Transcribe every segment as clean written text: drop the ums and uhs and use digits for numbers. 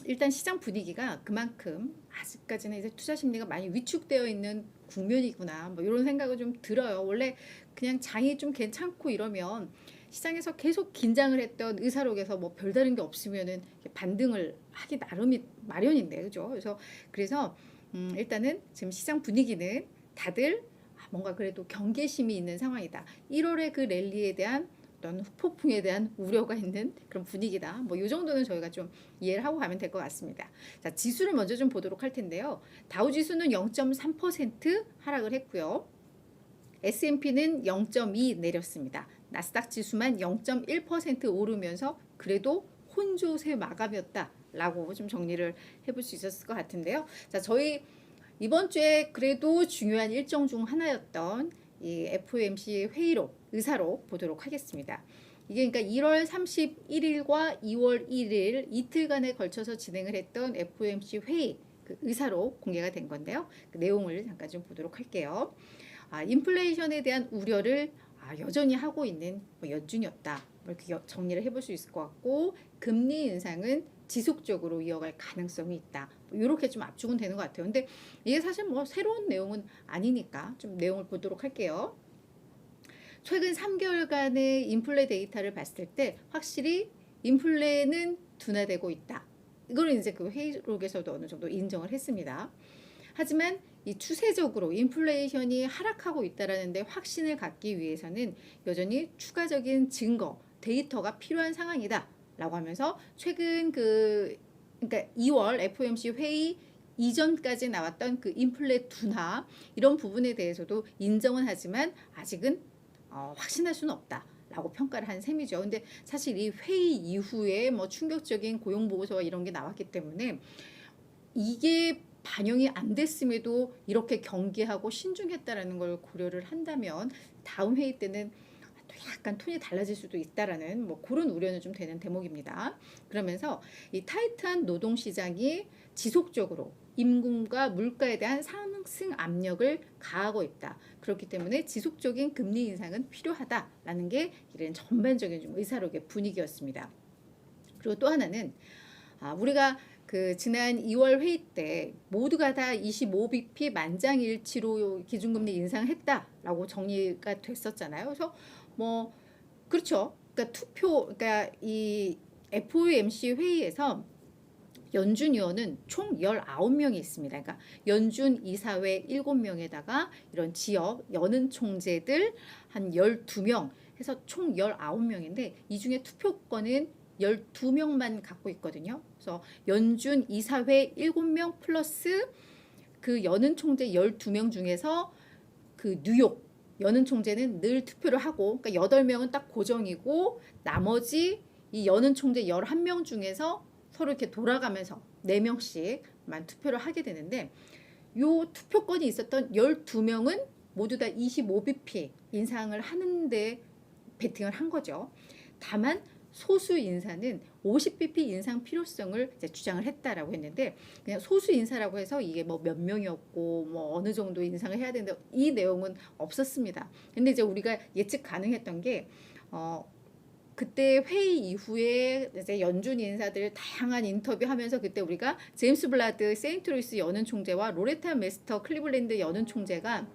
일단 시장 분위기가 그만큼 아직까지는 이제 투자 심리가 많이 위축되어 있는 국면이구나 뭐 이런 생각을 좀 들어요. 원래 그냥 장이 좀 괜찮고 이러면 시장에서 계속 긴장을 했던 의사록에서 뭐 별다른 게 없으면은 반등을 하기 나름이 마련인데 그죠? 그래서 일단은 지금 시장 분위기는 다들 뭔가 그래도 경계심이 있는 상황이다. 1월의 그 랠리에 대한 어떤 후폭풍에 대한 우려가 있는 그런 분위기다. 뭐 이 정도는 저희가 좀 이해를 하고 가면 될 것 같습니다. 자, 지수를 먼저 좀 보도록 할 텐데요. 다우 지수는 0.3% 하락을 했고요. S&P는 0.2 내렸습니다. 나스닥 지수만 0.1% 오르면서 그래도 혼조세 마감이었다라고 좀 정리를 해볼 수 있었을 것 같은데요. 자, 저희 이번 주에 그래도 중요한 일정 중 하나였던 이 FOMC 회의록, 의사록 보도록 하겠습니다. 이게 그러니까 1월 31일과 2월 1일 이틀간에 걸쳐서 진행을 했던 FOMC 회의 그 의사록 공개가 된 건데요. 그 내용을 잠깐 좀 보도록 할게요. 인플레이션에 대한 우려를 여전히 하고 있는 연준이었다. 이렇게 정리를 해볼 수 있을 것 같고 금리 인상은 지속적으로 이어갈 가능성이 있다. 이렇게 좀 압축은 되는 것 같아요. 근데 이게 사실 뭐 새로운 내용은 아니니까 좀 내용을 보도록 할게요. 최근 3개월간의 인플레 데이터를 봤을 때 확실히 인플레는 둔화되고 있다. 이걸 이제 그 회의록에서도 어느 정도 인정을 했습니다. 하지만 이 추세적으로 인플레이션이 하락하고 있다라는데 확신을 갖기 위해서는 여전히 추가적인 증거, 데이터가 필요한 상황이다라고 하면서 최근 그러니까 2월 FOMC 회의 이전까지 나왔던 그 인플레 둔화 이런 부분에 대해서도 인정은 하지만 아직은 확신할 수는 없다. 라고 평가를 한 셈이죠. 근데 사실 이 회의 이후에 뭐 충격적인 고용 보고서와 이런 게 나왔기 때문에 이게 반영이 안 됐음에도 이렇게 경계하고 신중했다라는 걸 고려를 한다면 다음 회의 때는 또 약간 톤이 달라질 수도 있다라는 뭐 그런 우려는 좀 되는 대목입니다. 그러면서 이 타이트한 노동 시장이 지속적으로 임금과 물가에 대한 상승 압력을 가하고 있다. 그렇기 때문에 지속적인 금리 인상은 필요하다라는 게 이런 전반적인 좀 의사록의 분위기였습니다. 그리고 또 하나는 우리가 그 지난 2월 회의 때 모두가 다 25bp 만장일치로 기준금리 인상했다라고 정리가 됐었잖아요. 그래서 뭐 그렇죠. 그러니까 이 FOMC 회의에서 연준 위원은 총 19명이 있습니다. 그러니까 연준 이사회 7명에다가 이런 지역 연은 총재들 한 12명 해서 총 19명인데 이 중에 투표권은 12명만 갖고 있거든요. 그래서 연준 이사회 7명 플러스 그 연은 총재 12명 중에서 그 뉴욕 연은 총재는 늘 투표를 하고 그러니까 8명은 딱 고정이고 나머지 이 연은 총재 11명 중에서 서로 이렇게 돌아가면서 4명씩만 투표를 하게 되는데 요 투표권이 있었던 12명은 모두 다 25bp 인상을 하는데 베팅을 한 거죠. 다만 소수 인사는 50bp 인상 필요성을 이제 주장을 했다라고 했는데 그냥 소수 인사라고 해서 이게 뭐 몇 명이었고 뭐 어느 정도 인상을 해야 되는데 이 내용은 없었습니다. 근데 이제 우리가 예측 가능했던 게 그때 회의 이후에 이제 연준 인사들 다양한 인터뷰하면서 그때 우리가 제임스 블라드 세인트루이스 연은 총재와 로레타 메스터 클리블랜드 연은 총재가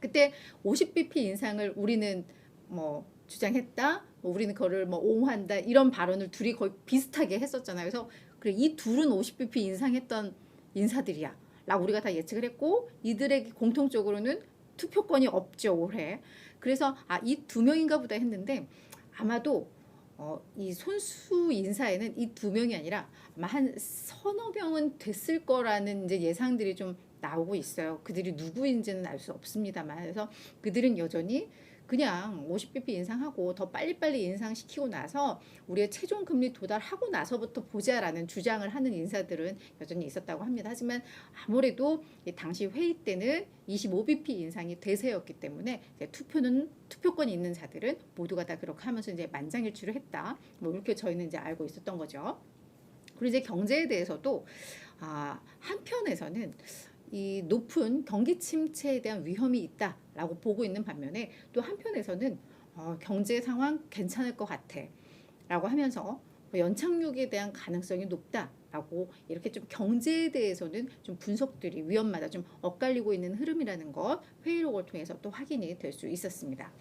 그때 50bp 인상을 우리는 뭐 주장했다, 뭐 우리는 그거를 뭐 옹호한다 이런 발언을 둘이 거의 비슷하게 했었잖아요. 그래서 그래 이 둘은 50bp 인상했던 인사들이야. 라고 우리가 다 예측을 했고 이들에게 공통적으로는 투표권이 없죠 올해. 그래서 이 2명인가 보다 했는데 아마도 이 손수 인사에는 이 2명이 아니라 아마 한 서너 명은 됐을 거라는 이제 예상들이 좀 나오고 있어요. 그들이 누구인지는 알 수 없습니다만 그래서 그들은 여전히 그냥 50bp 인상하고 더 빨리빨리 인상시키고 나서 우리의 최종 금리 도달하고 나서부터 보자라는 주장을 하는 인사들은 여전히 있었다고 합니다. 하지만 아무래도 당시 회의 때는 25bp 인상이 대세였기 때문에 이제 투표권이 있는 자들은 모두가 다 그렇게 하면서 이제 만장일치를 했다. 뭐 이렇게 저희는 이제 알고 있었던 거죠. 그리고 이제 경제에 대해서도 한편에서는 이 높은 경기 침체에 대한 위험이 있다라고 보고 있는 반면에 또 한편에서는 경제 상황 괜찮을 것 같아라고 하면서 뭐 연착륙에 대한 가능성이 높다라고 이렇게 좀 경제에 대해서는 좀 분석들이 위험마다 좀 엇갈리고 있는 흐름이라는 것 회의록을 통해서 또 확인이 될 수 있었습니다.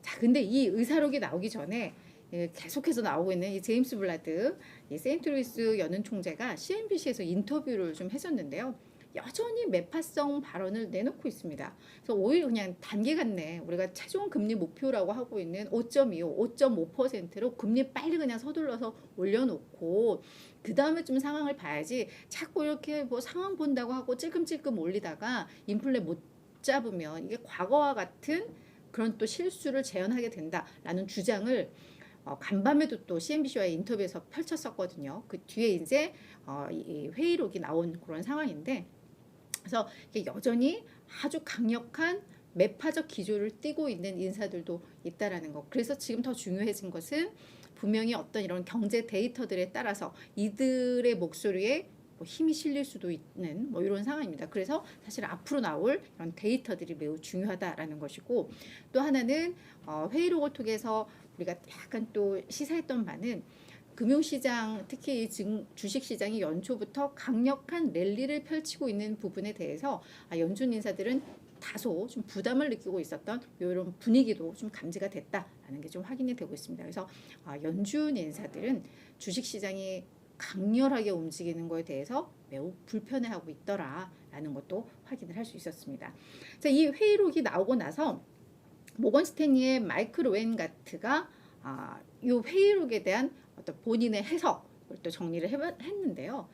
자, 근데 이 의사록이 나오기 전에 계속해서 나오고 있는 이 제임스 블라드 이 세인트루이스 연은 총재가 CNBC에서 인터뷰를 좀 했었는데요. 여전히 매파성 발언을 내놓고 있습니다. 그래서 오히려 그냥 단기간내 우리가 최종 금리 목표라고 하고 있는 5.25, 5.5%로 금리 빨리 그냥 서둘러서 올려놓고 그 다음에 좀 상황을 봐야지 자꾸 이렇게 뭐 상황 본다고 하고 찔끔찔끔 올리다가 인플레 못 잡으면 이게 과거와 같은 그런 또 실수를 재현하게 된다라는 주장을 간밤에도 또 CNBC와의 인터뷰에서 펼쳤었거든요. 그 뒤에 이제 이 회의록이 나온 그런 상황인데, 그래서 여전히 아주 강력한 매파적 기조를 띠고 있는 인사들도 있다라는 거. 그래서 지금 더 중요해진 것은 분명히 어떤 이런 경제 데이터들에 따라서 이들의 목소리에 뭐 힘이 실릴 수도 있는 뭐 이런 상황입니다. 그래서 사실 앞으로 나올 이런 데이터들이 매우 중요하다라는 것이고, 또 하나는 회의록을 통해서 우리가 약간 또 시사했던 바는 금융시장, 특히 이 주식시장이 연초부터 강력한 랠리를 펼치고 있는 부분에 대해서 연준 인사들은 다소 좀 부담을 느끼고 있었던 이런 분위기도 좀 감지가 됐다라는 게 좀 확인이 되고 있습니다. 그래서 연준 인사들은 주식시장이 강렬하게 움직이는 것에 대해서 매우 불편해하고 있더라라는 것도 확인을 할 수 있었습니다. 자, 이 회의록이 나오고 나서 모건 스탠리의 마이클 웬가트가 이 회의록에 대한 어떤 본인의 해석을 또 정리를 했는데요.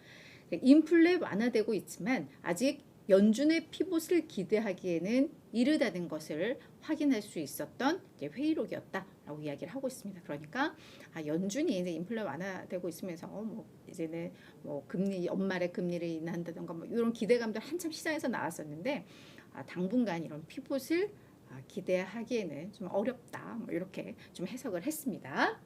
인플레 완화되고 있지만 아직 연준의 피봇을 기대하기에는 이르다는 것을 확인할 수 있었던 회의록이었다라고 이야기를 하고 있습니다. 그러니까 연준이 이제 인플레 완화되고 있으면서 뭐 이제는 뭐 금리 연말에 금리를 인하한다던가 뭐 이런 기대감도 한참 시장에서 나왔었는데 당분간 이런 피봇을 기대하기에는 좀 어렵다. 뭐 이렇게 좀 해석을 했습니다.